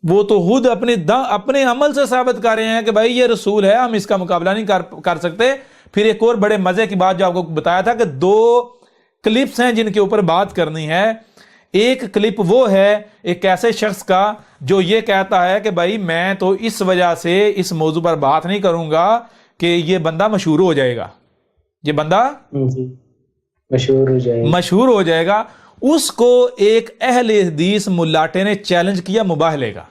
وہ تو خود اپنے عمل سے ثابت کر رہے ہیں کہ بھائی یہ رسول ہے، ہم اس کا مقابلہ نہیں کر سکتے۔ پھر ایک اور بڑے مزے کی بات جو آپ کو بتایا تھا کہ 2 کلپس ہیں جن کے اوپر بات کرنی ہے۔ ایک کلپ وہ ہے ایک ایسے شخص کا جو یہ کہتا ہے کہ بھائی میں تو اس وجہ سے اس موضوع پر بات نہیں کروں گا کہ یہ بندہ مشہور ہو جائے گا، یہ بندہ مشہور ہو جائے گا۔ اس کو ایک اہل حدیث ملاٹے نے چیلنج کیا مباہلے کا۔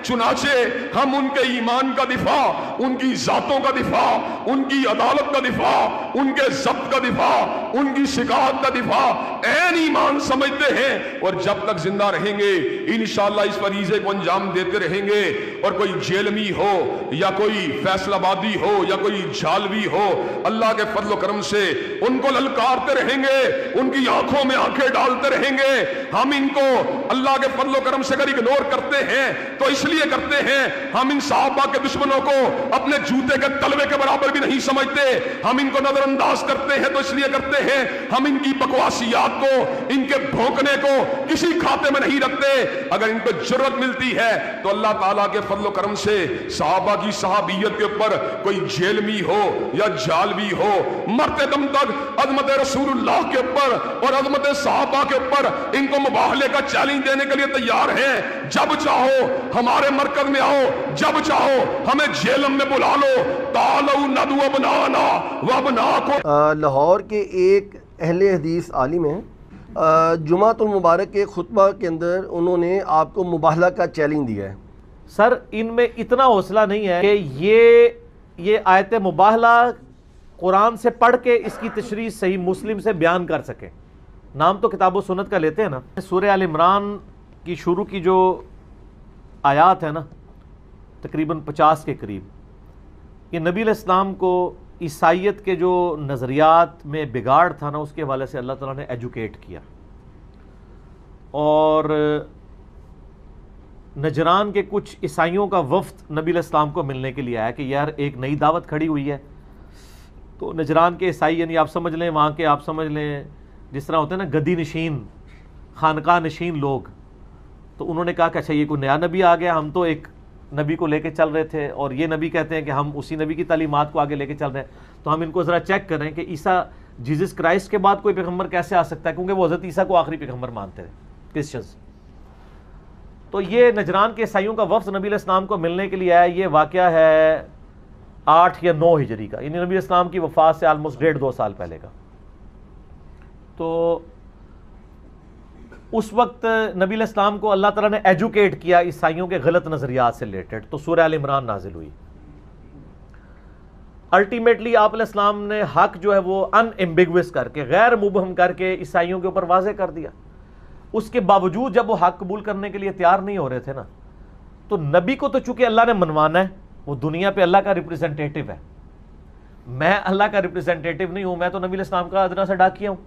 چنانچہ ہم ان کے ایمان کا دفاع، ان کی ذاتوں کا دفاع، ان کی عدالت کا دفاع، ان کے ضبط کا دفاع، ان کی شکایت کا دفاع عین ایمان سمجھتے ہیں، اور جب تک زندہ رہیں گے انشاءاللہ اس فریضے کو انجام دیتے رہیں گے۔ اور کوئی جیلمی ہو یا کوئی فیصل آبادی ہو یا کوئی جھالوی ہو، اللہ کے فضل و کرم سے ان کو للکارتے رہیں گے، ان کی آنکھوں میں آنکھیں ڈالتے رہیں گے۔ ہم ان کو اللہ کے فضل و کرم سے اگر اگنور کرتے ہیں تو اس لیے کرتے ہیں، ہم ان صحابہ کے دشمنوں کو اپنے جوتے کے تلوے کے برابر بھی نہیں سمجھتے۔ ہم ان کو نظر انداز کرتے ہیں تو اس لیے کرتے ہیں، ہم ان کی بکواسیات کو، ان کے بھونکنے کو کسی کھاتے میں نہیں رکھتے۔ اگر ان کو جرت ملتی ہے تو اللہ تعالیٰ کے فضل و کرم سے صحابہ کی صحابیت کے اوپر کوئی جیلمی ہو یا جالوی ہو، مرتے دم تک عظمت رسول اللہ کے اوپر اور عظمت صحابہ کے اوپر ان کو مباہلے کا چیلنج دینے کے لیے تیار ہیں۔ جب چاہو ہمارے مرکز میں آؤ، جب چاہو ہمیں جیلم میں بلا لو، تعالوا ندعو ابناءنا وابناءکم۔ لاہور کے ایک اہل حدیث عالم ہیں، جمعۃ المبارک کے خطبہ کے اندر انہوں نے آپ کو مباہلہ کا چیلنج دیا ہے۔ سر ان میں اتنا حوصلہ نہیں ہے کہ یہ آیت مباہلہ قرآن سے پڑھ کے اس کی تشریح صحیح مسلم سے بیان کر سکیں۔ نام تو کتاب و سنت کا لیتے ہیں نا۔ سورہ آل عمران کی شروع کی جو آیات ہے نا، تقریباً 50 کے قریب، یہ نبی علیہ السلام کو عیسائیت کے جو نظریات میں بگاڑ تھا نا، اس کے حوالے سے اللہ تعالیٰ نے ایجوکیٹ کیا۔ اور نجران کے کچھ عیسائیوں کا وفد نبی علیہ السلام کو ملنے کے لیے آیا کہ یار ایک نئی دعوت کھڑی ہوئی ہے۔ تو نجران کے عیسائی یعنی آپ سمجھ لیں وہاں کے، آپ سمجھ لیں جس طرح ہوتے ہیں نا گدی نشین، خانقاہ نشین لوگ، تو انہوں نے کہا کہ اچھا یہ کوئی نیا نبی آ گیا، ہم تو ایک نبی کو لے کے چل رہے تھے اور یہ نبی کہتے ہیں کہ ہم اسی نبی کی تعلیمات کو آگے لے کے چل رہے ہیں، تو ہم ان کو ذرا چیک کریں کہ عیسیٰ جیزس کرائسٹ کے بعد کوئی پیغمبر کیسے آ سکتا ہے، کیونکہ وہ حضرت عیسیٰ کو آخری پیغمبر مانتے تھے کرسچنز۔ تو یہ نجران کے عیسائیوں کا وفد نبی علیہ السلام کو ملنے کے لیے آیا۔ یہ واقعہ ہے 8 یا 9 ہجری کا، یعنی نبی علیہ السلام کی وفات سے آلموسٹ 1.5-2 سال پہلے کا۔ تو اس وقت نبی علیہ السلام کو اللہ تعالیٰ نے ایجوکیٹ کیا عیسائیوں کے غلط نظریات سے ریلیٹڈ، تو سورہ آل عمران نازل ہوئی۔ الٹیمیٹلی آپ علیہ السلام نے حق جو ہے وہ ان ایمبیگوس کر کے، غیر مبہم کر کے عیسائیوں کے اوپر واضح کر دیا۔ اس کے باوجود جب وہ حق قبول کرنے کے لیے تیار نہیں ہو رہے تھے نا، تو نبی کو تو چونکہ اللہ نے منوانا ہے، وہ دنیا پہ اللہ کا ریپریزنٹیٹو ہے، میں اللہ کا ریپریزنٹیٹو نہیں ہوں، میں تو نبی علیہ السلام کا ادنا سا ڈاکیا ہوں،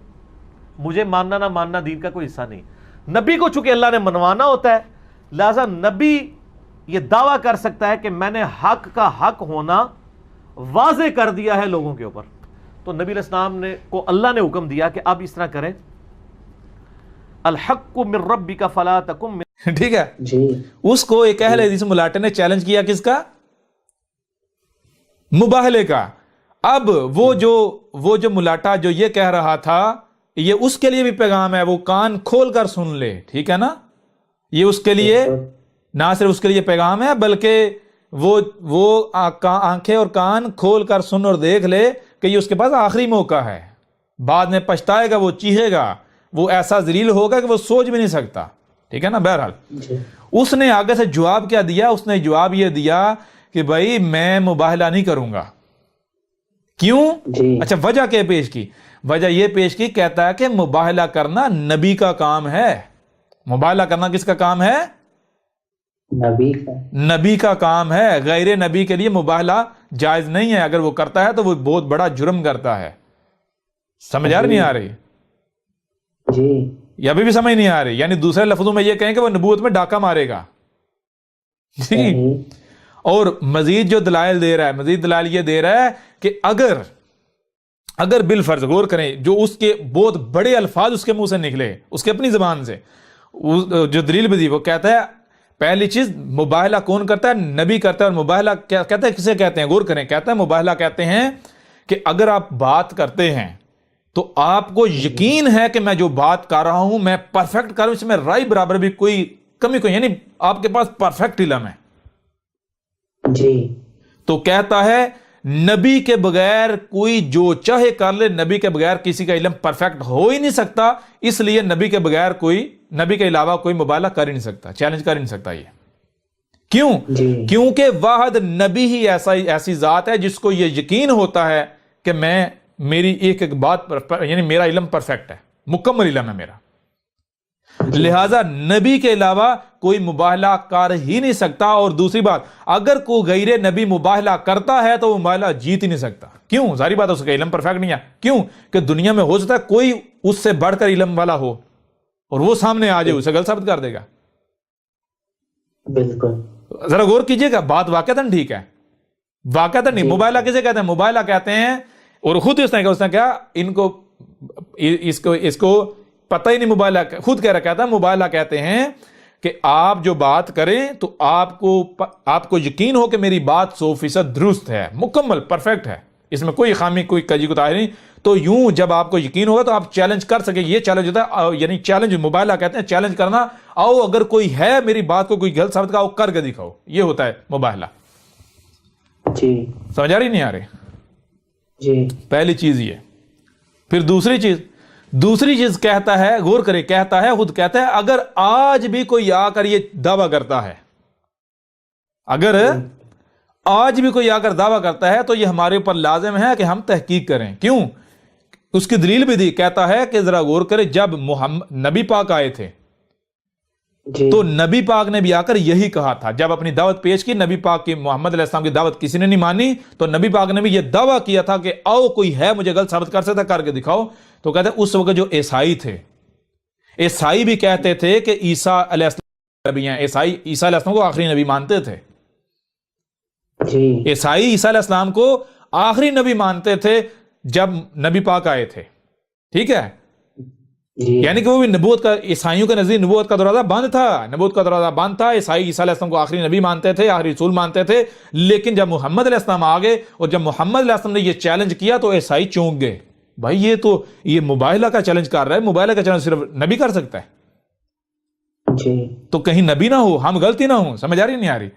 مجھے ماننا نہ ماننا دین کا کوئی حصہ نہیں۔ نبی کو چونکہ اللہ نے منوانا ہوتا ہے، لہذا نبی یہ دعویٰ کر سکتا ہے کہ میں نے حق کا حق ہونا واضح کر دیا ہے لوگوں کے اوپر۔ تو نبی علیہ السلام نے کو اللہ نے حکم دیا کہ اب اس طرح کریں، الحق من ربک فلا تکن من، ٹھیک ہے جی۔ اس کو ایک اہل حدیث ملاٹے نے چیلنج کیا، کس کا؟ مباہلے کا۔ اب وہ جو ملاٹا جو یہ کہہ رہا تھا، یہ اس کے لیے بھی پیغام ہے، وہ کان کھول کر سن لے، ٹھیک ہے نا؟ یہ اس کے لیے نہ صرف اس کے لیے پیغام ہے، بلکہ وہ آنکھیں اور کان کھول کر سن اور دیکھ لے کہ یہ اس کے پاس آخری موقع ہے، بعد میں پچھتائے گا، وہ چیخے گا، وہ ایسا ذلیل ہوگا کہ وہ سوچ بھی نہیں سکتا، ٹھیک ہے نا؟ بہرحال اس نے آگے سے جواب کیا دیا؟ اس نے جواب یہ دیا کہ بھائی میں مباہلہ نہیں کروں گا۔ کیوں؟ اچھا وجہ کیا پیش کی؟ وجہ یہ پیش کی، کہتا ہے کہ مباہلہ کرنا نبی کا کام ہے۔ مباہلہ کرنا کس کا کام ہے؟ نبی کا کام ہے، غیر نبی کے لیے مباہلہ جائز نہیں ہے، اگر وہ کرتا ہے تو وہ بہت بڑا جرم کرتا ہے۔ سمجھ نہیں آ رہی جی؟ یہ ابھی بھی سمجھ نہیں آ رہی؟ یعنی دوسرے لفظوں میں یہ کہیں کہ وہ نبوت میں ڈاکہ مارے گا۔ اور مزید جو دلائل دے رہا ہے، مزید دلائل یہ دے رہا ہے کہ اگر بالفرض غور کریں، جو اس کے بہت بڑے الفاظ اس کے منہ سے نکلے، اس کے اپنی زبان سے جو دلیل بھی دی، وہ کہتا ہے پہلی چیز مباہلہ کون کرتا ہے؟ نبی کرتا ہے. اور مباہلہ کیا کہتا ہے؟ کسے کہتے ہیں؟ غور کریں. کہتا ہے مباہلہ کہتے ہیں کہ اگر آپ بات کرتے ہیں تو آپ کو یقین ہے کہ میں جو بات کر رہا ہوں میں پرفیکٹ کر رہا ہوں, اس میں رائے برابر بھی کوئی کمی کوئی, یعنی آپ کے پاس پرفیکٹ علم ہے. جی تو کہتا ہے نبی کے بغیر کوئی جو چاہے کر لے, نبی کے بغیر کسی کا علم پرفیکٹ ہو ہی نہیں سکتا, اس لیے نبی کے بغیر کوئی, نبی کے علاوہ کوئی مباہلہ کر ہی نہیں سکتا, چیلنج کر ہی نہیں سکتا. یہ کیوں؟ جی کیونکہ واحد نبی ہی ایسی ذات ہے جس کو یہ یقین ہوتا ہے کہ میں, میری ایک ایک بات پر, یعنی میرا علم پرفیکٹ ہے, مکمل علم ہے میرا. لہذا نبی کے علاوہ کوئی مباہلہ کر ہی نہیں سکتا. اور دوسری بات, اگر کوئی غیر نبی مباہلہ کرتا ہے تو وہ مباہلہ جیت ہی نہیں سکتا. کیوں؟ ظاہری بات ہے اس کا علم پرفیکٹ نہیں ہے. کیوں کہ دنیا میں ہو سکتا ہے کوئی اس سے بڑھ کر علم والا ہو اور وہ سامنے آ جائے, اسے غلط ثابت کر دے گا. بالکل. ذرا غور کیجئے گا, بات واقعتاً ٹھیک ہے, واقعتاً نہیں. مباہلہ کسے کہتے ہیں؟ مباہلہ کہتے ہیں, اور خود اس نے کیا ان کو اس کو پتہ ہی نہیں. مباہلہ خود کہہ رہا, کہتا ہے مباہلہ کہتے ہیں کہ آپ جو بات کریں تو آپ کو یقین ہو کہ میری بات 100% درست ہے, مکمل پرفیکٹ ہے, اس میں کوئی خامی کوئی کجی کوتاہی نہیں. تو یوں جب آپ کو یقین ہوگا تو آپ چیلنج کر سکیں. یہ چیلنج ہوتا ہے, یعنی چیلنج مباہلہ کہتے ہیں, چیلنج کرنا. آؤ اگر کوئی ہے میری بات کو کوئی غلط ثابت کر کے دکھاؤ, یہ ہوتا ہے مباہلہ. جی سمجھ آ رہی نہیں آ رہی؟ جی پہلی چیز یہ. پھر دوسری چیز کہتا ہے, غور کرے, کہتا ہے, خود کہتا ہے اگر آج بھی کوئی آ کر یہ دعویٰ کرتا ہے, اگر آج بھی کوئی آ کر دعویٰ کرتا ہے تو یہ ہمارے اوپر لازم ہے کہ ہم تحقیق کریں. کیوں؟ اس کی دلیل بھی دی. کہتا ہے کہ ذرا غور کرے, جب نبی پاک آئے تھے جی تو نبی پاک نے بھی آ کر یہی کہا تھا. جب اپنی دعوت پیش کی, نبی پاک کی, محمد علیہ السلام کی دعوت کسی نے نہیں مانی, تو نبی پاک نے بھی یہ دعویٰ کیا تھا کہ آؤ کوئی ہے مجھے غلط ثابت کر سکتا, کر کے دکھاؤ. تو کہتے ہیں اس وقت جو عیسائی تھے, عیسائی بھی کہتے تھے کہ عیسیٰ علیہ السلام نبی ہیں. عیسائی عیسیٰ علیہ السلام کو آخری نبی مانتے تھے. جی عیسائی عیسیٰ علیہ السلام کو آخری نبی مانتے تھے جب نبی پاک آئے تھے. ٹھیک ہے, جی یعنی کہ وہ بھی نبوت کا, عیسائیوں کے نزدیک نبوت کا دروازہ بند تھا, نبوت کا دروازہ بند تھا. عیسائی عیسیٰ علیہ السلام کو آخری نبی مانتے تھے, آخری رسول مانتے تھے. لیکن جب محمد علیہ السلام آ گئے اور جب محمد علیہ السلام نے یہ چیلنج کیا تو عیسائی چونک گئے. بھائی یہ مباہلہ کا چیلنج کر رہا ہے, مباہلہ کا چیلنج صرف نبی کر سکتا ہے. جی تو کہیں نبی نہ ہو, ہم غلطی نہ ہوں. سمجھ آ رہی نہیں آ رہی؟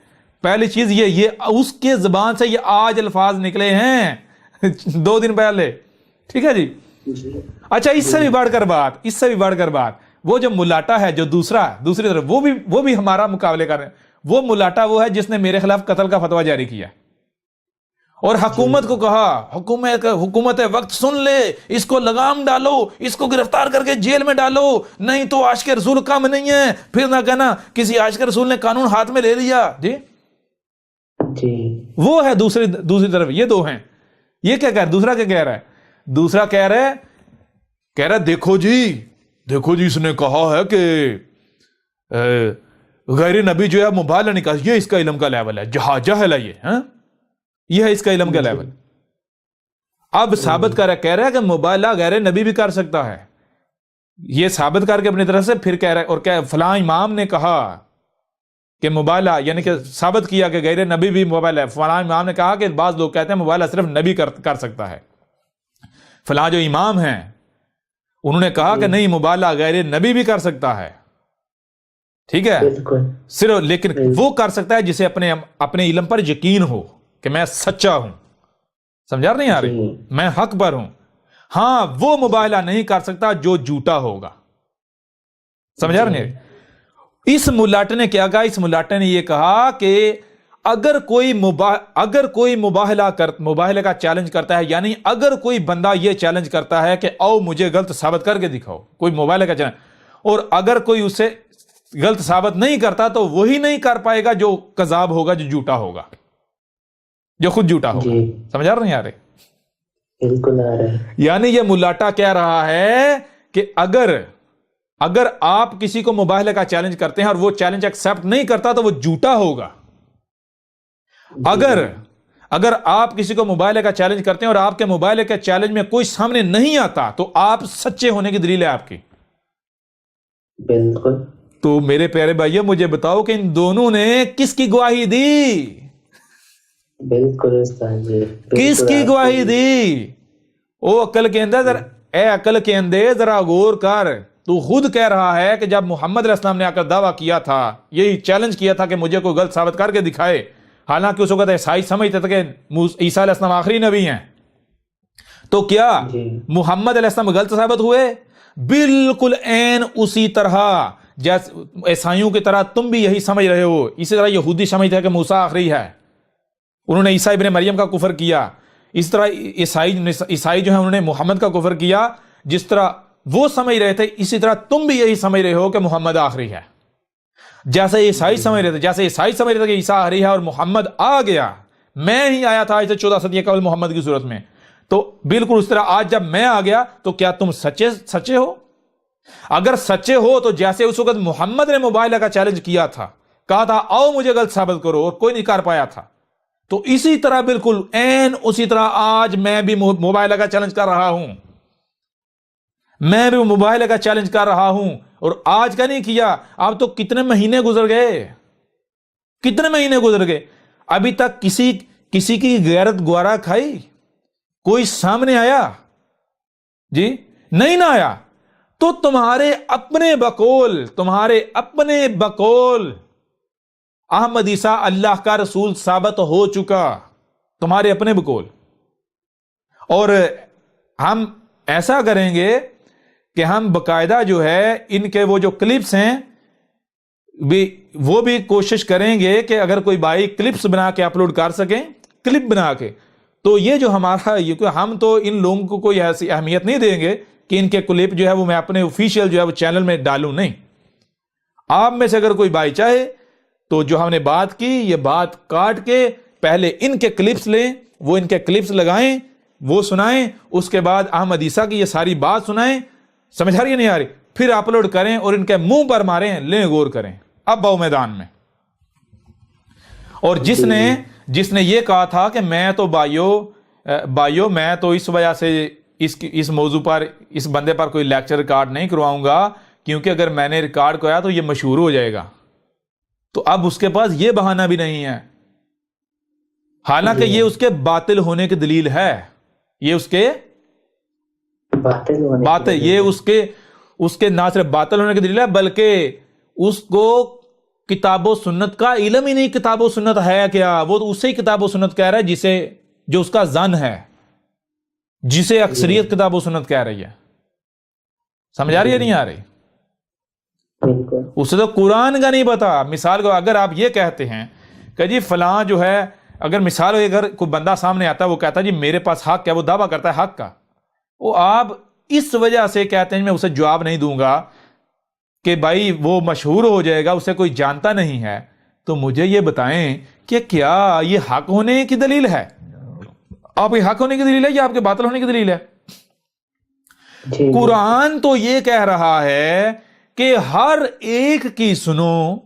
پہلی چیز یہ اس کے زبان سے یہ آج الفاظ نکلے ہیں 2 دن پہلے. ٹھیک ہے جی. اچھا, اس سے بھی بڑھ کر بات, وہ جو ملاٹا ہے جو دوسری طرف وہ بھی ہمارا مقابلے کر رہے ہیں. وہ ملاٹا وہ ہے جس نے میرے خلاف قتل کا فتویٰ جاری کیا اور حکومت کو کہا, حکومت وقت سن لے, اس کو لگام ڈالو, اس کو گرفتار کر کے جیل میں ڈالو, نہیں تو عاشق رسول کم نہیں ہے. پھر نہ کہنا کسی عاشق رسول نے قانون ہاتھ میں لے لیا. جی جی وہ ہے دوسری طرف. یہ دو ہیں. یہ کیا کہہ رہا ہے؟ دوسرا کیا کہہ رہا ہے؟ دوسرا کہہ رہا ہے دیکھو جی اس نے کہا ہے کہ غیر نبی جو ہے مباہلہ نہیں کر, یہ اس کا علم کا لیول ہے, جہل ہے یہ ہے اس کا علم کا لیول. اب ثابت کہہ رہا ہے کہ مباہلہ غیر نبی بھی کر سکتا ہے. یہ ثابت کر کے اپنی طرف سے پھر کہہ رہا ہے, اور کہ فلاں امام نے کہا کہ مباہلہ, یعنی کہ ثابت کیا کہ غیر نبی بھی مباہلہ ہے. فلاں امام نے کہا کہ بعض لوگ کہتے ہیں مباہلہ صرف نبی کر سکتا ہے. فلاں جو امام ہیں انہوں نے کہا کہ نہیں, مباہلہ غیر نبی بھی کر سکتا ہے. ٹھیک ہے, صرف لیکن وہ کر سکتا ہے جسے اپنے علم پر یقین ہو کہ میں سچا ہوں. سمجھا نہیں آ رہی؟ میں حق پر ہوں. ہاں, وہ مباہلہ نہیں کر سکتا جو جھوٹا ہوگا. سمجھا نہیں؟ اس ملاٹے نے کیا کہا؟ اس ملاٹے نے یہ کہا کہ اگر کوئی مباہلہ کا چیلنج کرتا ہے, یعنی اگر کوئی بندہ یہ چیلنج کرتا ہے کہ آؤ مجھے غلط ثابت کر کے دکھاؤ, کوئی مباہلہ کا چیلنج, اور اگر کوئی اسے غلط ثابت نہیں کرتا تو وہی نہیں کر پائے گا جو کذاب ہوگا, جو جھوٹا ہوگا, جو خود جھوٹا ہوگا. سمجھ آ رہے نہیں آ رہے؟ بالکل آ رہا ہے. یعنی یہ ملاٹا کہہ رہا ہے کہ اگر آپ کسی کو مباہلہ کا چیلنج کرتے ہیں اور وہ چیلنج ایکسپٹ نہیں کرتا تو وہ جھوٹا ہوگا. اگر آپ کسی کو مباہلہ کا چیلنج کرتے ہیں اور آپ کے مباہلہ کے چیلنج میں کوئی سامنے نہیں آتا تو آپ سچے ہونے کی دلیل ہے آپ کی. بالکل. تو میرے پیارے بھائیو مجھے بتاؤ کہ ان دونوں نے کس کی گواہی دی؟ بالکل استاد جی، کس بالکل کی آپ گواہی صحیح۔ دی؟ او عقل کے اندر اے عقل کے اندر ذرا غور کر، تو خود کہہ رہا ہے کہ جب محمد علیہ السلام نے آ کر دعویٰ کیا تھا، یہی چیلنج کیا تھا کہ مجھے کوئی غلط ثابت کر کے دکھائے، حالانکہ اس وقت عیسائی سمجھتے تھے کہ عیسیٰ علیہ السلام آخری نبی ہیں، تو کیا جی محمد علیہ السلام غلط ثابت ہوئے؟ بالکل عین اسی طرح، جیسے عیسائیوں کی طرح تم بھی یہی سمجھ رہے ہو، اسی طرح یہودی سمجھتے ہیں کہ موسیٰ آخری ہے، انہوں نے عیسیٰ ابن مریم کا کفر کیا، اس طرح عیسائی جو ہیں انہوں نے محمد کا کفر کیا، جس طرح وہ سمجھ رہے تھے اسی طرح تم بھی یہی سمجھ رہے ہو کہ محمد آخری ہے، جیسے عیسائی سمجھ رہے تھے، جیسے عیسائی سمجھ رہے تھے کہ عیسیٰ آخری ہے اور محمد آ گیا، میں ہی آیا تھا آج سے 14 صدیوں قبل محمد کی صورت میں، تو بالکل اس طرح آج جب میں آ گیا تو کیا تم سچے ہو؟ اگر سچے ہو تو جیسے اس وقت محمد نے مباہلہ کا چیلنج کیا تھا، کہا تھا آؤ مجھے غلط ثابت کرو، اور کوئی نہیں کر پایا تھا، تو اسی طرح بالکل عین اسی طرح آج میں بھی مباہلہ کا چیلنج کر رہا ہوں، میں بھی مباہلہ کا چیلنج کر رہا ہوں، اور آج کا نہیں کیا، اب تو کتنے مہینے گزر گئے، کتنے مہینے گزر گئے، ابھی تک کسی کی غیرت گوارا کھائی؟ کوئی سامنے آیا؟ جی نہیں نہ آیا، تو تمہارے اپنے بقول احمد عیسیٰ اللہ کا رسول ثابت ہو چکا، تمہارے اپنے بقول، اور ہم ایسا کریں گے کہ ہم باقاعدہ جو ہے ان کے وہ جو کلپس ہیں وہ بھی کوشش کریں گے کہ اگر کوئی بھائی کلپس بنا کے اپلوڈ کر سکیں، کلپ بنا کے، تو یہ جو ہمارا ہم تو ان لوگوں کو کوئی ایسی اہمیت نہیں دیں گے کہ ان کے کلپ جو ہے وہ میں اپنے آفیشیل جو ہے وہ چینل میں ڈالوں، نہیں، آپ میں سے اگر کوئی بھائی چاہے تو جو ہم نے بات کی یہ بات کاٹ کے پہلے ان کے کلپس لیں، وہ ان کے کلپس لگائیں، وہ سنائیں، اس کے بعد احمد عیسیٰ کی یہ ساری بات سنائیں، سمجھ آ رہی ہے نہیں آ رہی، پھر اپلوڈ کریں اور ان کے منہ پر ماریں، لیں غور کریں، اب باؤ میدان میں۔ اور جس نے یہ کہا تھا کہ میں تو بھائیو میں تو اس وجہ سے اس موضوع پر اس بندے پر کوئی لیکچر ریکارڈ نہیں کرواؤں گا، کیونکہ اگر میں نے ریکارڈ کرایا تو یہ مشہور ہو جائے گا، تو اب اس کے پاس یہ بہانہ بھی نہیں ہے، حالانکہ یہ اس کے باطل ہونے کی دلیل ہے، یہ اس کے یہ اس کے نہ صرف باطل ہونے کی دلیل ہے، بلکہ اس کو کتاب و سنت کا علم ہی نہیں، کتاب و سنت ہے کیا، وہ تو اسے ہی کتاب و سنت کہہ رہا ہے جو اس کا ظن ہے، جسے اکثریت کتاب و سنت کہہ رہی ہے، سمجھ آ رہی ہے نہیں آ رہی؟ اسے تو قرآن کا نہیں پتا۔ مثال کو اگر آپ یہ کہتے ہیں کہ جی فلاں جو ہے، اگر مثال اگر کوئی بندہ سامنے آتا ہے وہ کہتا ہے جی میرے پاس حق ہے، وہ دعویٰ کرتا ہے حق کا، وہ آپ اس وجہ سے کہتے ہیں میں اسے جواب نہیں دوں گا کہ بھائی وہ مشہور ہو جائے گا، اسے کوئی جانتا نہیں ہے، تو مجھے یہ بتائیں کہ کیا یہ حق ہونے کی دلیل ہے؟ آپ کے حق ہونے کی دلیل ہے یا آپ کے باطل ہونے کی دلیل ہے؟ قرآن تو یہ کہہ رہا ہے کہ ہر ایک کی سنو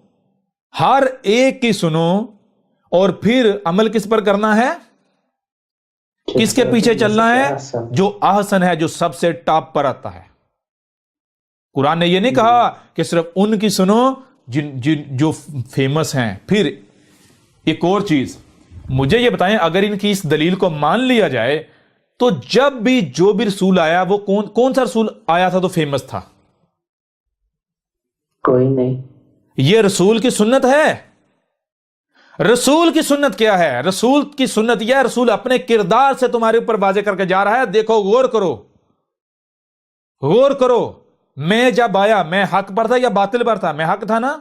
اور پھر عمل کس پر کرنا ہے؟ کس کے پیچھے چلنا ہے؟ جو احسن ہے، جو سب سے ٹاپ پر آتا ہے۔ قرآن نے یہ نہیں کہا کہ صرف ان کی سنو جو فیمس ہیں۔ پھر ایک اور چیز مجھے یہ بتائیں، اگر ان کی اس دلیل کو مان لیا جائے تو جب بھی جو بھی رسول آیا وہ کون سا رسول آیا تھا تو فیمس تھا؟ کوئی نہیں۔ یہ رسول کی سنت ہے۔ رسول کی سنت کیا ہے؟ رسول کی سنت یہ ہے، رسول اپنے کردار سے تمہارے اوپر واضح کر کے جا رہا ہے، دیکھو غور کرو، میں جب آیا میں حق پر تھا یا باطل پر تھا؟ میں حق تھا نا،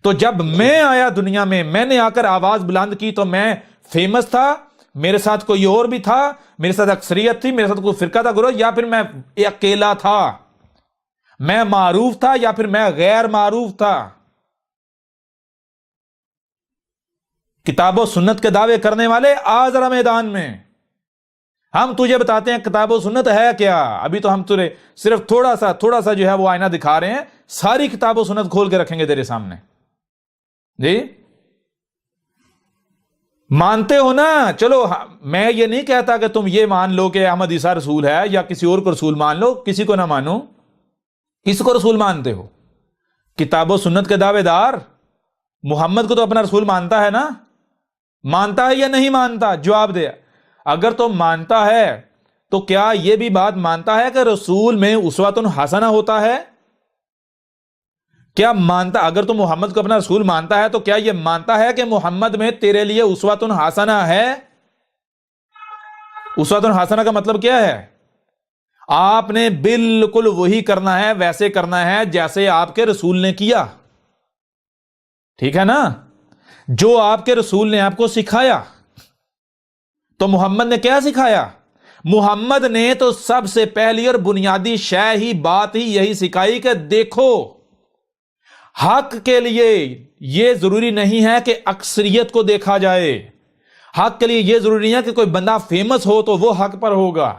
تو جب میں آیا دنیا میں نے آ کر آواز بلند کی تو میں فیمس تھا، میرے ساتھ کوئی اور بھی تھا، میرے ساتھ اکثریت تھی، میرے ساتھ کوئی فرقہ تھا گروہ، یا پھر میں اکیلا تھا، میں معروف تھا یا پھر میں غیر معروف تھا؟ کتاب و سنت کے دعوے کرنے والے آ ذرا میدان میں، ہم تجھے بتاتے ہیں کتاب و سنت ہے کیا۔ ابھی تو ہم تجھے صرف تھوڑا سا جو ہے وہ آئینہ دکھا رہے ہیں، ساری کتاب و سنت کھول کے رکھیں گے تیرے سامنے۔ جی مانتے ہو نا؟ چلو میں یہ نہیں کہتا کہ تم یہ مان لو کہ احمد عیسیٰ رسول ہے یا کسی اور کو رسول مان لو، کسی کو نہ مانو، کس کو رسول مانتے ہو؟ کتاب و سنت کے دعوے دار محمد کو تو اپنا رسول مانتا ہے نا؟ مانتا ہے یا نہیں مانتا؟ جواب دے. اگر تو مانتا ہے تو کیا یہ بھی بات مانتا ہے کہ رسول میں اسوۃ حسنہ ہوتا ہے؟ کیا مانتا؟ اگر تو محمد کو اپنا رسول مانتا ہے تو کیا یہ مانتا ہے کہ محمد میں تیرے لیے اسوۃ حسنہ ہے؟ اسوۃ حسنہ کا مطلب کیا ہے؟ آپ نے بالکل وہی کرنا ہے، ویسے کرنا ہے جیسے آپ کے رسول نے کیا. ٹھیک ہے نا؟ جو آپ کے رسول نے آپ کو سکھایا. تو محمد نے کیا سکھایا؟ محمد نے تو سب سے پہلی اور بنیادی شے ہی بات ہی یہی سکھائی کہ دیکھو، حق کے لیے یہ ضروری نہیں ہے کہ اکثریت کو دیکھا جائے. حق کے لیے یہ ضروری نہیں ہے کہ کوئی بندہ فیمس ہو تو وہ حق پر ہوگا.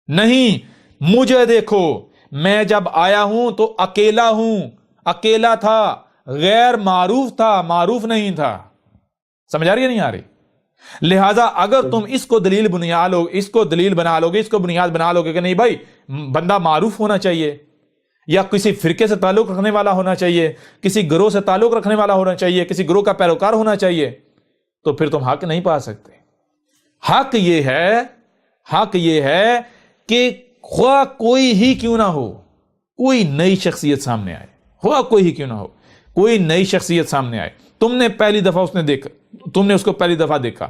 نہیں، مجھے دیکھو، میں جب آیا ہوں تو اکیلا ہوں، اکیلا تھا، غیر معروف تھا، معروف نہیں تھا. سمجھ آ رہی ہے نہیں آ رہی؟ لہذا اگر تم اس کو دلیل بنا لو، اس کو دلیل بنا لو گے، اس کو بنیاد بنا لو گے کہ نہیں بھائی بندہ معروف ہونا چاہیے، یا کسی فرقے سے تعلق رکھنے والا ہونا چاہیے، کسی گروہ سے تعلق رکھنے والا ہونا چاہیے، کسی گروہ کا پیروکار ہونا چاہیے، تو پھر تم حق نہیں پا سکتے. حق یہ ہے کہ خواہ کوئی ہی کیوں نہ ہو، کوئی نئی شخصیت سامنے آئے، خواہ کوئی ہی کیوں نہ ہو، کوئی نئی شخصیت سامنے آئے، تم نے پہلی دفعہ تم نے اس کو پہلی دفعہ دیکھا،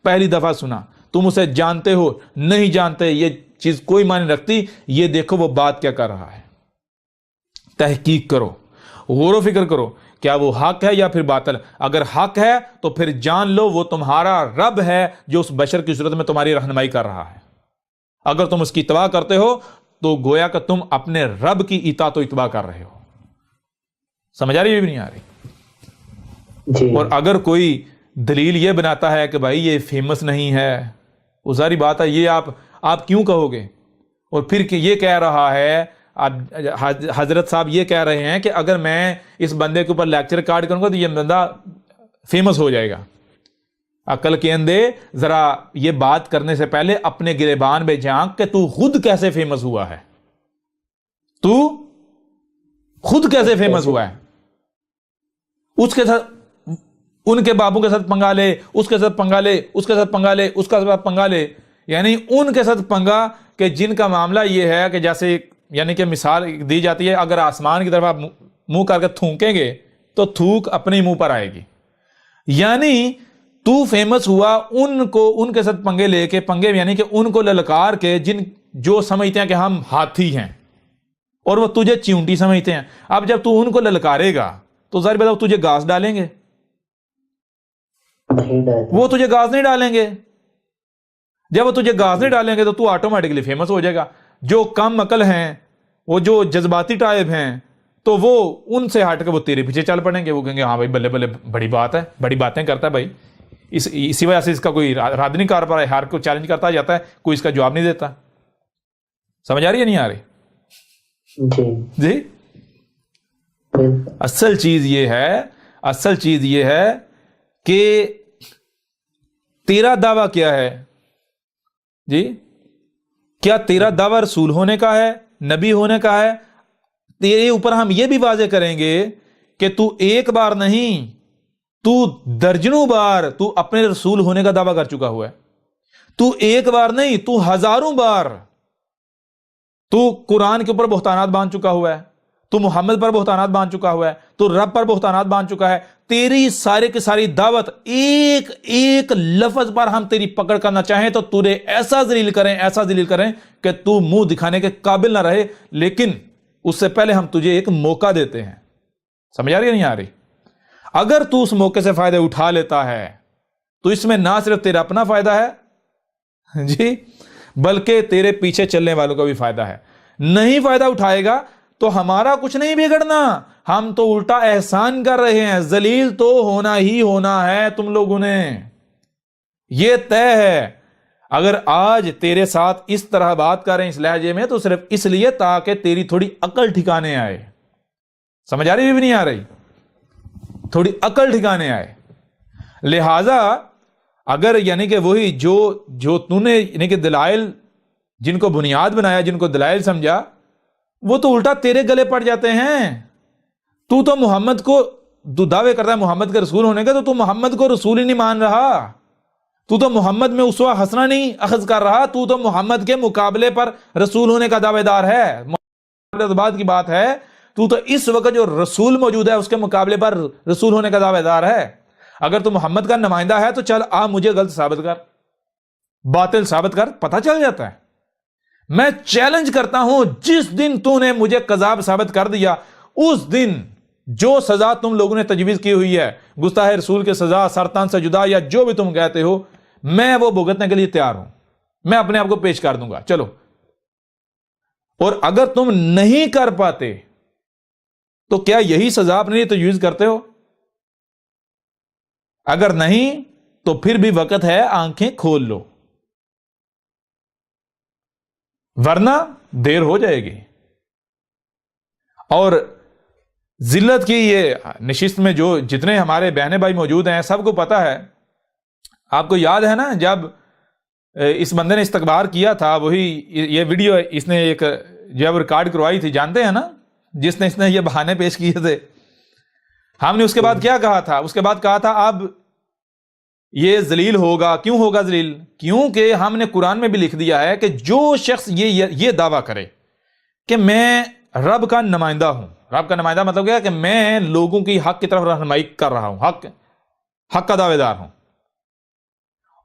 پہلی دفعہ سنا، تم اسے جانتے ہو نہیں جانتے، یہ چیز کوئی معنی رکھتی. یہ دیکھو وہ بات کیا کر رہا ہے، تحقیق کرو، غور و فکر کرو، کیا وہ حق ہے یا پھر باطل. اگر حق ہے تو پھر جان لو وہ تمہارا رب ہے جو اس بشر کی صورت میں تمہاری رہنمائی کر رہا ہے. اگر تم اس کی اتباع کرتے ہو تو گویا کہ تم اپنے رب کی اطاعت و اتباع کر رہے ہو. سمجھ آ رہی ہے بھی نہیں آ رہی؟ جی. اور اگر کوئی دلیل یہ بناتا ہے کہ بھائی یہ فیمس نہیں ہے، وہ ساری بات ہے، یہ آپ کیوں کہو گے؟ اور پھر کہ یہ کہہ رہا ہے، حضرت صاحب یہ کہہ رہے ہیں کہ اگر میں اس بندے کے اوپر لیکچر کارڈ کروں گا تو یہ بندہ فیمس ہو جائے گا. عقل کے اندے ذرا یہ بات کرنے سے پہلے اپنے گریبان میں جھانک کہ تو خود کیسے فیمس ہوا ہے، تو خود کیسے فیمس ہوا ہے. اس کے ساتھ ان کے بابوں کے ساتھ پنگا لے، اس کے ساتھ پنگا لے، اس کے ساتھ پنگا لے، اس کا ساتھ پنگا لے، یعنی ان کے ساتھ پنگا کہ جن کا معاملہ یہ ہے کہ جیسے یعنی کہ مثال دی جاتی ہے، اگر آسمان کی طرف آپ منہ کر کے تھونکیں گے تو تھوک اپنے منہ پر آئے گی. یعنی تو فیمس ہوا ان کے ساتھ پنگے لے کے، پنگے یعنی کہ ان کو للکار کے جو سمجھتے ہیں کہ ہم ہاتھی ہیں اور وہ تجھے چیونٹی سمجھتے ہیں. اب جب تو ان کو للکارے گا تو ظاہر بات تجھے گھاس ڈالیں گے؟ وہ تجھے گھاس نہیں ڈالیں گے. جب وہ تجھے گھاس نہیں ڈالیں گے تو تو آٹومیٹکلی فیمس ہو جائے گا. جو کم عقل ہیں، وہ جو جذباتی ٹائپ ہیں، تو وہ ان سے ہٹ کے وہ تیرے پیچھے چل پڑیں گے. وہ کہیں گے ہاں بھائی بلے بلے، بڑی بات ہے، بڑی باتیں کرتا ہے بھائی. اسی وجہ سے اس کا کوئی رد نہیں کر پا رہا ہے، ہر کو چیلنج کرتا جاتا ہے، کوئی اس کا جواب نہیں دیتا. سمجھ آ رہی ہے نہیں آ رہی؟ جی. اصل چیز یہ ہے کہ تیرا دعویٰ کیا ہے؟ جی، کیا تیرا دعویٰ رسول ہونے کا ہے، نبی ہونے کا ہے؟ تیرے اوپر ہم یہ بھی واضح کریں گے کہ تو ایک بار نہیں، تو درجنوں بار تو اپنے رسول ہونے کا دعویٰ کر چکا ہوا ہے. تو ایک بار نہیں، تو ہزاروں بار تو قرآن کے اوپر بہتانات باندھ چکا ہوا ہے، تو محمد پر بہتانات باندھ چکا ہوا ہے، تو رب پر بہتانات باندھ چکا ہے. تیری سارے کی ساری دعوت ایک ایک لفظ پر ہم تیری پکڑ کرنا چاہیں تو تجھے ایسا ذلیل کریں کہ تو منہ دکھانے کے قابل نہ رہے. لیکن اس سے پہلے ہم تجھے ایک موقع دیتے ہیں. سمجھ آ رہی ہے نہیں آ رہی؟ اگر تو اس موقع سے فائدہ اٹھا لیتا ہے تو اس میں نہ صرف تیرا اپنا فائدہ ہے جی، بلکہ تیرے پیچھے چلنے والوں کا بھی فائدہ ہے. نہیں فائدہ اٹھائے گا تو ہمارا کچھ نہیں بگڑنا، ہم تو الٹا احسان کر رہے ہیں. ذلیل تو ہونا ہی ہونا ہے تم لوگوں نے، یہ طے ہے. اگر آج تیرے ساتھ اس طرح بات کر رہے ہیں اس لہجے میں تو صرف اس لیے تاکہ تیری تھوڑی عقل ٹھکانے آئے. سمجھ آ رہی بھی نہیں آ رہی؟ تھوڑی عقل ٹھکانے آئے. لہذا اگر یعنی کہ وہی جو تو نے یعنی کہ دلائل جن کو بنیاد بنایا، جن کو دلائل سمجھا، وہ تو الٹا تیرے گلے پڑ جاتے ہیں. تو محمد کو تو دعوے کرتا ہے محمد کے رسول ہونے کا، تو محمد کو رسول ہی نہیں مان رہا، تو محمد میں اسوہ حسنہ نہیں اخذ کر رہا، تو محمد کے مقابلے پر رسول ہونے کا دعوے دار ہے۔ بعد کی بات ہے، تو اس وقت جو رسول موجود ہے اس کے مقابلے پر رسول ہونے کا دعوے دار ہے۔ اگر تو محمد کا نمائندہ ہے تو چل آ مجھے غلط ثابت کر، باطل ثابت کر، پتہ چل جاتا ہے۔ میں چیلنج کرتا ہوں، جس دن تو نے مجھے کذاب ثابت کر دیا، اس دن جو سزا تم لوگوں نے تجویز کی ہوئی ہے، گستاخ رسول کی سزا، سرطان سے جدا، یا جو بھی تم کہتے ہو، میں وہ بھگتنے کے لیے تیار ہوں، میں اپنے آپ کو پیش کر دوں گا، چلو۔ اور اگر تم نہیں کر پاتے تو کیا یہی سزا اپنے لیے تجویز کرتے ہو؟ اگر نہیں تو پھر بھی وقت ہے، آنکھیں کھول لو، ورنہ دیر ہو جائے گی۔ اور ذلت کی یہ نشست میں جو جتنے ہمارے بہن بھائی موجود ہیں، سب کو پتا ہے، آپ کو یاد ہے نا جب اس بندے نے استکبار کیا تھا، وہی یہ ویڈیو اس نے ایک جب ریکارڈ کروائی تھی، جانتے ہیں نا، جس نے یہ بہانے پیش کیے تھے، ہم نے اس کے بعد کیا کہا تھا؟ اس کے بعد کہا تھا اب یہ ذلیل ہوگا۔ کیوں ہوگا ذلیل؟ کیونکہ ہم نے قرآن میں بھی لکھ دیا ہے کہ جو شخص یہ دعویٰ کرے کہ میں رب کا نمائندہ ہوں، رب کا نمائندہ مطلب کیا ہے کہ میں لوگوں کی حق کی طرف رہنمائی کر رہا ہوں، حق کا دعوے دار ہوں،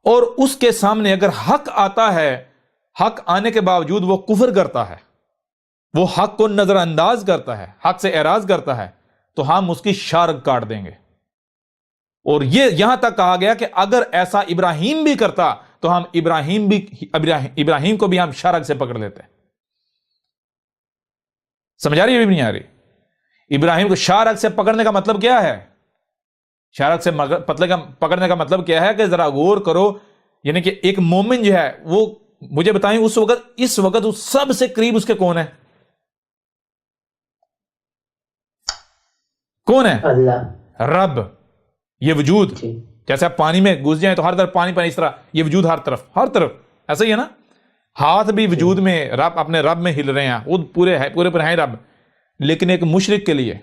اور اس کے سامنے اگر حق آتا ہے، حق آنے کے باوجود وہ کفر کرتا ہے، وہ حق کو نظر انداز کرتا ہے، حق سے اعراض کرتا ہے، تو ہم اس کی شارگ کاٹ دیں گے۔ اور یہ یہاں تک کہا گیا کہ اگر ایسا ابراہیم بھی کرتا تو ہم ابراہیم کو بھی ہم شارگ سے پکڑ لیتے۔ سمجھ آ رہی ہے بھی نہیں آ رہی؟ ابراہیم کو شارگ سے پکڑنے کا مطلب کیا ہے؟ شارگ سے پکڑنے کا مطلب کیا ہے کہ ذرا غور کرو، یعنی کہ ایک مومن جو ہے وہ مجھے بتائیں اس وقت اس سب سے قریب اس کے کون ہے؟ کون ہے؟ اللہ، رب۔ یہ وجود جی جیسے آپ پانی میں گھس جائیں تو ہر طرف پانی، اس طرح یہ وجود ہر طرف ایسا ہی ہے نا۔ ہاتھ بھی وجود میں رب، اپنے رب میں ہل رہے ہیں، وہ پورے پر ہیں رب۔ لیکن ایک مشرک کے لیے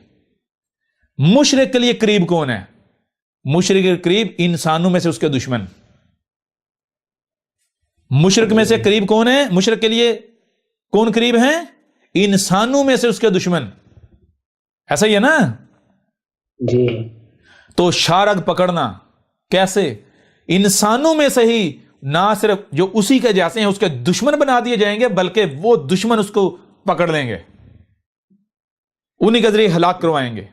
قریب کون ہے؟ مشرک کے قریب انسانوں میں سے اس کے دشمن۔ مشرک میں سے قریب کون ہے؟ مشرک کے لیے کون قریب ہیں؟ انسانوں میں سے اس کے دشمن۔ ایسا ہی ہے نا؟ جی تو شارگ پکڑنا کیسے؟ انسانوں میں سے ہی نہ صرف جو اسی کے جیسے ہیں اس کے دشمن بنا دیے جائیں گے، بلکہ وہ دشمن اس کو پکڑ لیں گے، انہی کے ذریعے ہلاک کروائیں گے،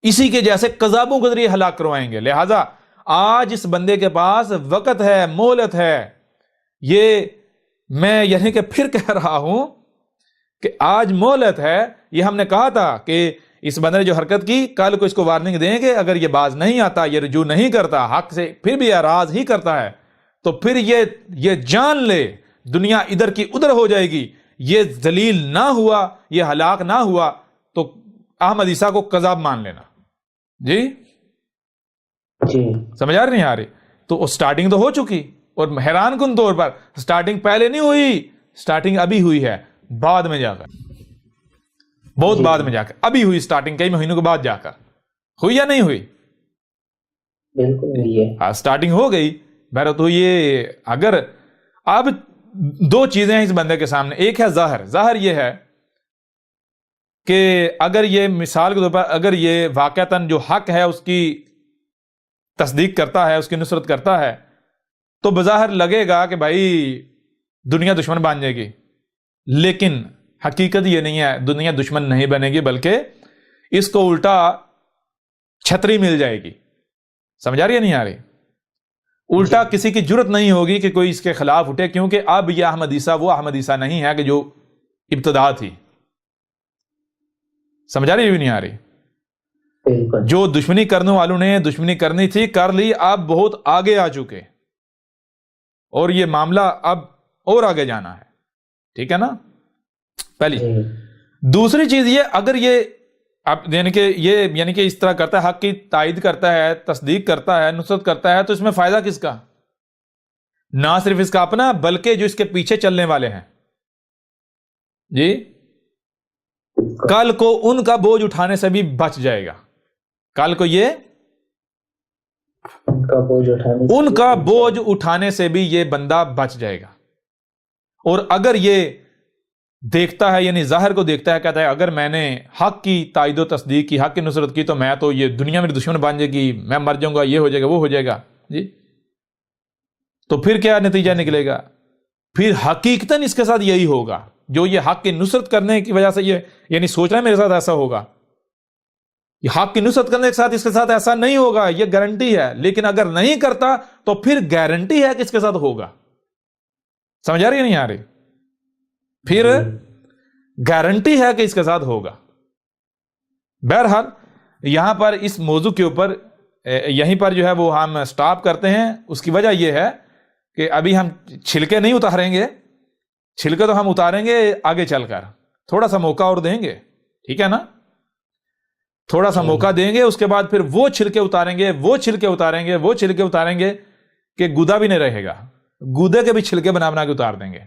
اسی کے جیسے قذابوں کے ذریعے ہلاک کروائیں گے۔ لہذا آج اس بندے کے پاس وقت ہے، مہلت ہے۔ یہ میں یعنی کہ پھر کہہ رہا ہوں کہ آج مہلت ہے۔ یہ ہم نے کہا تھا کہ اس بندے نے جو حرکت کی، کل کو اس کو وارننگ دیں گے، اگر یہ باز نہیں آتا، یہ رجوع نہیں کرتا، حق سے پھر بھی اعراض ہی کرتا ہے، تو پھر یہ جان لے دنیا ادھر کی ادھر ہو جائے گی۔ یہ ذلیل نہ ہوا، یہ ہلاک نہ ہوا تو احمد عیسیٰ کو قذاب مان لینا۔ جی جی سمجھ آ رہی نہیں آ رہی؟ تو سٹارٹنگ تو ہو چکی، اور حیران کن طور پر سٹارٹنگ پہلے نہیں ہوئی، سٹارٹنگ ابھی ہوئی ہے، بعد میں جا کر، بہت بعد میں جا کر ابھی ہوئی سٹارٹنگ، کئی مہینوں کے بعد جا کر ہوئی یا نہیں ہوئی؟ بالکل نہیں ہے، سٹارٹنگ ہو گئی۔ بہر تو یہ اگر اب دو چیزیں ہیں اس بندے کے سامنے، ایک ہے ظاہر یہ ہے کہ اگر یہ مثال کے طور پر اگر یہ واقعتاً جو حق ہے اس کی تصدیق کرتا ہے، اس کی نصرت کرتا ہے، تو بظاہر لگے گا کہ بھائی دنیا دشمن بن جائے گی، لیکن حقیقت یہ نہیں ہے، دنیا دشمن نہیں بنے گی، بلکہ اس کو الٹا چھتری مل جائے گی۔ سمجھ آ رہی ہے نہیں آ رہی؟ الٹا کسی کی جرت نہیں ہوگی کہ کوئی اس کے خلاف اٹھے، کیونکہ اب یہ احمد عیسیٰ وہ احمد عیسیٰ نہیں ہے کہ جو ابتدا تھی۔ سمجھ آ رہی ہے نہیں آ رہی؟ بالکل جو دشمنی کرنے والوں نے دشمنی کرنی تھی کر لی، اب بہت آگے آ چکے، اور یہ معاملہ اب اور آگے جانا ہے۔ ٹھیک ہے نا؟ پہلی دوسری چیز یہ، اگر یہ اب یعنی کہ اس طرح کرتا ہے، حق کی تائید کرتا ہے، تصدیق کرتا ہے، نصرت کرتا ہے، تو اس میں فائدہ کس کا؟ نہ صرف اس کا اپنا، بلکہ جو اس کے پیچھے چلنے والے ہیں۔ جی کل کو ان کا بوجھ اٹھانے سے بھی بچ جائے گا. کل کو یہ ان کا بوجھ اٹھانے سے بھی یہ بندہ بچ جائے گا. اور اگر یہ دیکھتا ہے, یعنی ظاہر کو دیکھتا ہے, کہتا ہے اگر میں نے حق کی تائید و تصدیق کی, حق کی نصرت کی, تو میں تو یہ دنیا میری دشمن بن جائے گی, میں مر جاؤں گا, یہ ہو جائے گا, وہ ہو جائے گا جی. تو پھر کیا نتیجہ نکلے گا؟ پھر حقیقتاً اس کے ساتھ یہی ہوگا. جو یہ حق کی نصرت کرنے کی وجہ سے یہ یعنی سوچ رہا ہے میرے ساتھ ایسا ہوگا, یہ حق کی نصرت کرنے کے ساتھ اس کے ساتھ ایسا نہیں ہوگا, یہ گارنٹی ہے. لیکن اگر نہیں کرتا تو پھر گارنٹی ہے کہ اس کے ساتھ ہوگا. سمجھ آ رہی ہے نہیں آ رہی؟ پھر گارنٹی ہے کہ اس کے ساتھ ہوگا. بہرحال یہاں پر اس موضوع کے اوپر یہیں پر جو ہے وہ ہم سٹاپ کرتے ہیں. اس کی وجہ یہ ہے کہ ابھی ہم چھلکے نہیں اتاریں گے, چھلکے تو ہم اتاریں گے آگے چل کر, تھوڑا سا موقع اور دیں گے, ٹھیک ہے نا, تھوڑا سا موقع دیں گے. اس کے بعد پھر وہ چھلکے اتاریں گے, وہ چھلکے اتاریں گے, وہ چھلکے اتاریں گے کہ گودا بھی نہیں رہے گا, گودے کے بھی چھلکے بنا بنا کے اتار دیں گے.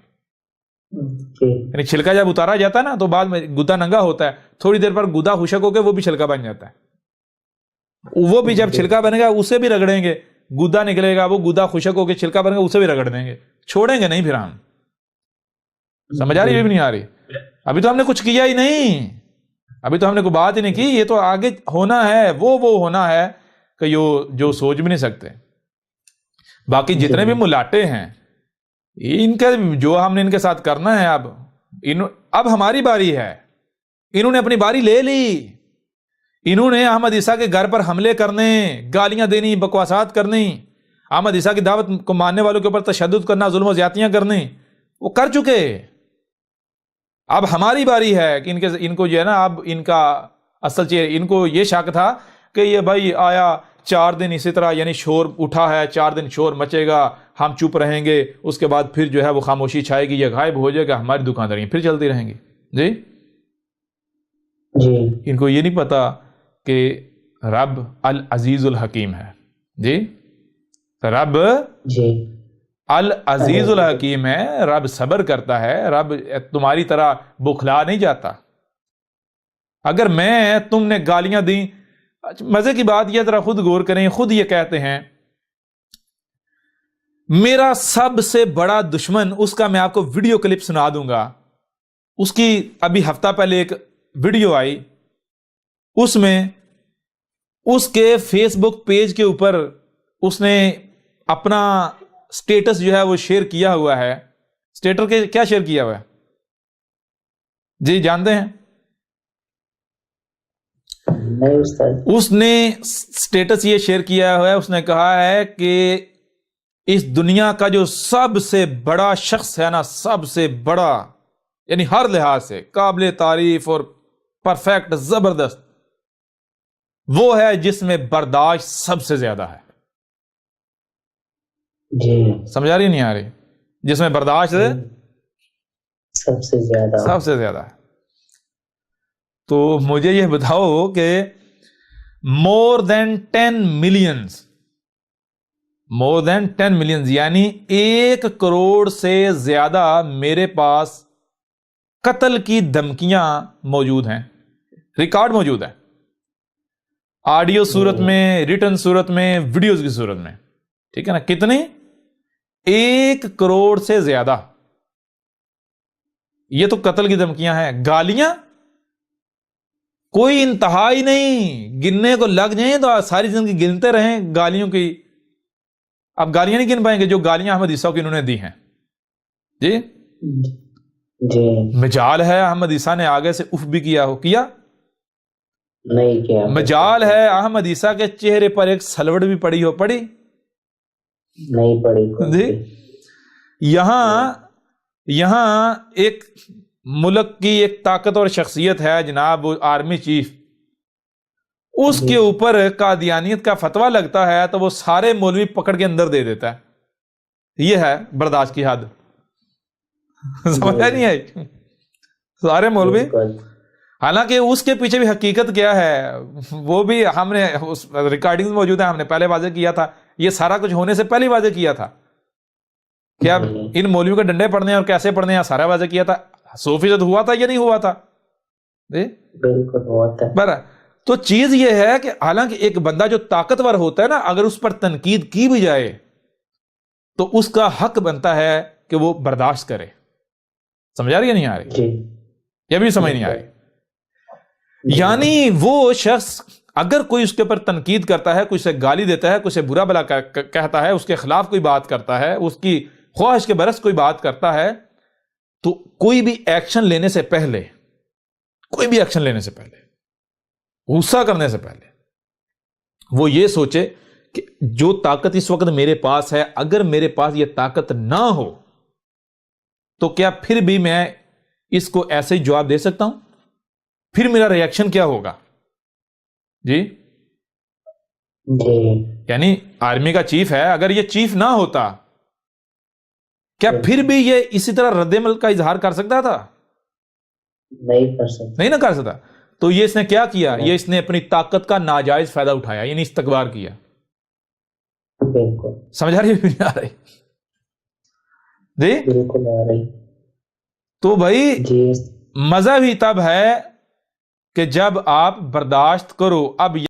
یعنی چھلکا جب اتارا جاتا ہے نا تو بعد میں گودا ننگا ہوتا ہے, تھوڑی دیر پر گودا خشک ہو کے وہ بھی چھلکا بن جاتا ہے. وہ بھی جب چھلکا بنے گا اسے بھی رگڑیں گے, گودا نکلے گا, وہ گودا خشک ہو کے چھلکا بنے گا, اسے بھی رگڑ دیں گے, چھوڑیں گے نہیں پھر ہم. سمجھ آ رہی ہے بھی نہیں آ رہی؟ ابھی تو ہم نے کچھ کیا ہی نہیں, ابھی تو ہم نے کوئی بات ہی نہیں کی. یہ تو آگے ہونا ہے, وہ ہونا ہے کہ جو سوچ بھی نہیں سکتے. باقی جتنے بھی ملاٹے ہیں ان کا جو ہم نے ان کے ساتھ کرنا ہے, اب ہماری باری ہے. انہوں نے اپنی باری لے لی, انہوں نے احمد عیسیٰ کے گھر پر حملے کرنے, گالیاں دینی, بکواسات کرنی, احمد عیسیٰ کی دعوت کو ماننے والوں کے اوپر تشدد کرنا, ظلم و زیادتیاں کرنی, وہ کر چکے. اب ہماری باری ہے کہ ان کو جو ہے نا, اب ان کا اصل چیز, ان کو یہ شک تھا کہ یہ بھائی آیا 4 دن اسی طرح یعنی شور اٹھا ہے, 4 دن شور مچے گا, ہم چپ رہیں گے, اس کے بعد پھر جو ہے وہ خاموشی چھائے گی, یہ غائب ہو جائے گا, ہماری دکانداریاں پھر چلتی رہیں گی. جی ان کو یہ نہیں پتا کہ رب العزیز الحکیم ہے. جی رب العزیز الحکیم ہے, رب صبر کرتا ہے, رب تمہاری طرح بخلا نہیں جاتا. اگر میں تم نے گالیاں دیں, مزے کی بات یہ ذرا خود غور کریں, خود یہ کہتے ہیں میرا سب سے بڑا دشمن, اس کا میں آپ کو ویڈیو کلپ سنا دوں گا. اس کی ابھی ہفتہ پہلے ایک ویڈیو آئی, اس میں اس کے فیس بک پیج کے اوپر اس نے اپنا سٹیٹس جو ہے وہ شیئر کیا ہوا ہے. سٹیٹس کے کیا شیئر کیا ہوا ہے جی جانتے ہیں؟ اس نے سٹیٹس یہ شیئر کیا ہوا ہے, اس نے کہا ہے کہ اس دنیا کا جو سب سے بڑا شخص ہے نا, سب سے بڑا یعنی ہر لحاظ سے قابل تعریف اور پرفیکٹ زبردست, وہ ہے جس میں برداشت سب سے زیادہ ہے. جی سمجھ آ رہی نہیں آ رہی؟ جس میں برداشت سب سے زیادہ ہے. تو مجھے یہ بتاؤ کہ more than 10 millions یعنی 1 کروڑ سے زیادہ میرے پاس قتل کی دھمکیاں موجود ہیں, ریکارڈ موجود ہے, آڈیو صورت میں, ریٹن صورت میں, ویڈیوز کی صورت میں. ٹھیک ہے نا, کتنی؟ 1 کروڑ سے زیادہ. یہ تو قتل کی دھمکیاں ہیں. گالیاں کوئی انتہا ہی نہیں, گننے کو لگ جائیں تو ساری زندگی گنتے رہیں گالیوں کی. اب گالیاں نہیں گن پائیں گے جو گالیاں احمد عیسیٰ کو انہوں نے دی ہیں. جی مجال ہے احمد عیسیٰ نے آگے سے اف بھی کیا ہو, کیا نہیں کیا, مجال ہے احمد عیسیٰ کے چہرے پر ایک سلوٹ بھی پڑی ہو, پڑی نہیں پڑی جی. یہاں ایک ملک کی ایک طاقتور شخصیت ہے جناب آرمی چیف, اس کے اوپر قادیانیت کا فتویٰ لگتا ہے تو وہ سارے مولوی پکڑ کے اندر دے دیتا ہے. یہ ہے برداشت کی حد. سمجھا نہیں ہے؟ سارے مولوی, حالانکہ اس کے پیچھے بھی حقیقت کیا ہے وہ بھی ہم نے ریکارڈنگ موجود ہے, ہم نے پہلے واضح کیا تھا, یہ سارا کچھ ہونے سے پہلے واضح کیا تھا کہ اب ان مولویوں کے ڈنڈے پڑنے اور کیسے پڑنے ہیں, سارا واضح کیا تھا. 100% ہوا تھا یا نہیں ہوا تھا؟ بالکل ہوتا ہے. برا تو چیز یہ ہے کہ حالانکہ ایک بندہ جو طاقتور ہوتا ہے نا، اگر اس پر تنقید کی بھی جائے تو اس کا حق بنتا ہے کہ وہ برداشت کرے. سمجھا رہی ہے نہیں آ رہی؟ جی یہ بھی سمجھ نہیں آ رہی. یعنی وہ شخص اگر کوئی اس کے اوپر تنقید کرتا ہے، کوئی اسے گالی دیتا ہے، کوئی اسے برا بلا کہتا ہے، اس کے خلاف کوئی بات کرتا ہے، اس کی خواہش کے برعکس کوئی بات کرتا ہے، تو کوئی بھی ایکشن لینے سے پہلے، غصہ کرنے سے پہلے وہ یہ سوچے کہ جو طاقت اس وقت میرے پاس ہے، اگر میرے پاس یہ طاقت نہ ہو تو کیا پھر بھی میں اس کو ایسے ہی جواب دے سکتا ہوں؟ پھر میرا ری ایکشن کیا ہوگا؟ جی یعنی آرمی کا چیف ہے، اگر یہ چیف نہ ہوتا کیا پھر بھی یہ اسی طرح رد عمل کا اظہار کر سکتا تھا؟ نہیں کر سکتا. نہیں نہ کر سکتا. تو یہ اس نے کیا کیا؟ یہ اس نے اپنی طاقت کا ناجائز فائدہ اٹھایا، یعنی استکبار کیا. بالکل سمجھا رہی ہے؟ آ رہی جی بالکل آ رہی. تو بھائی جی مزہ بھی تب ہے کہ جب آپ برداشت کرو. اب